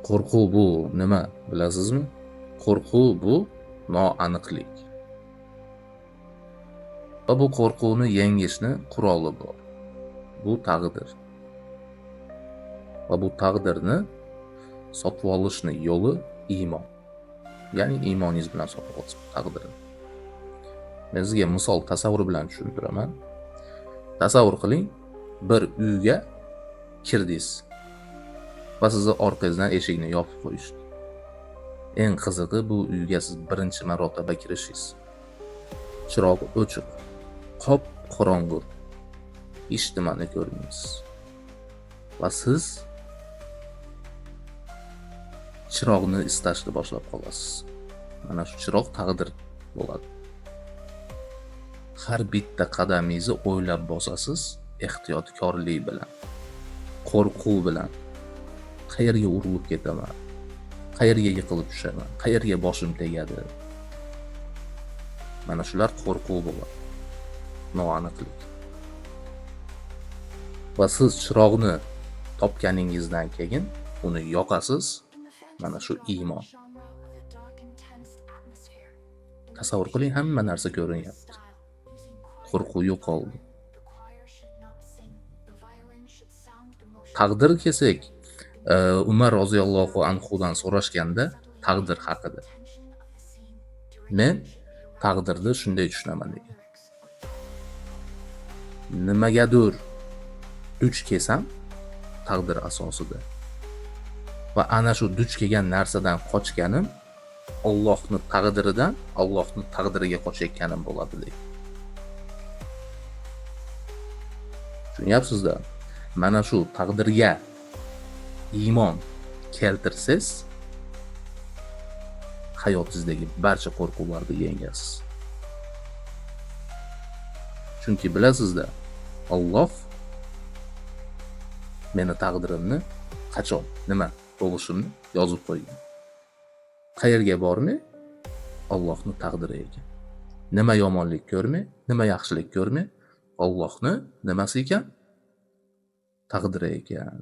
Qo'rquv bu nima bilasizmi? Qo'rquv bu noaniqlik. Va bu qo'rquvni yengishni quroli bor. Bu taqdir. Va bu taqdirni sotib olishni yo'li iymon. Ya'ni iymoningiz bilan sotib olasiz taqdirni. Men sizga misol tasavvur bilan tushuntiraman. Tasavvur qiling, bir uyga kirdingiz va sizni orqangizdan eshikni yopib qo'yishdi. Eng qizig'i, bu uyga siz birinchi marotaba kirishingiz. Chirog'i o'chiq, qop qorong'u, hech nimani ko'rmaysiz. Va siz chiroqni istashni boshlab qolasiz. Mana shu chiroq taqdir bo'ladi. Har bitta qadamingizni o'ylab bosasiz, ehtiyotkorlik bilan, qo'rquv bilan. Qayerga urilib ketaman? Qayerga yiqilib tushaman? Qayerga boshim tegadi? Mana shular qo'rquv bo'ladi. Noaniqlik. Va siz chiroqni topganingizdan keyin uni yoqasiz. Mana shu iymon. Tasavvur qiling, hamma narsa ko'rinyapti. Qo'rquv yo'qoldi. Taqdir kelsak, Umar roziyallohu anhudan so'rashganda taqdir haqida. Men taqdirni shunday tushunaman degan. Nimagadir duch kelsam taqdir asosida. Va ana shu duch kelgan narsadan qochganim Allohning taqdiridan Allohning taqdiriga qochayotganim bo'ladi deydi. Tushunyapsizda? Mana shu taqdirga iymon keltirsangiz, hayotingizdagi barcha qo'rquvlarni yengasiz. Chunki bilasizda, Alloh meni taqdirimni qachon, nima bo'lishimni yozib qo'ygan. Qayerga bormay, Allohning taqdiri ekan. Nima yomonlik ko'rmay, nima yaxshilik ko'rmay, Allohning nimasi ekan? Taqdiri ekan.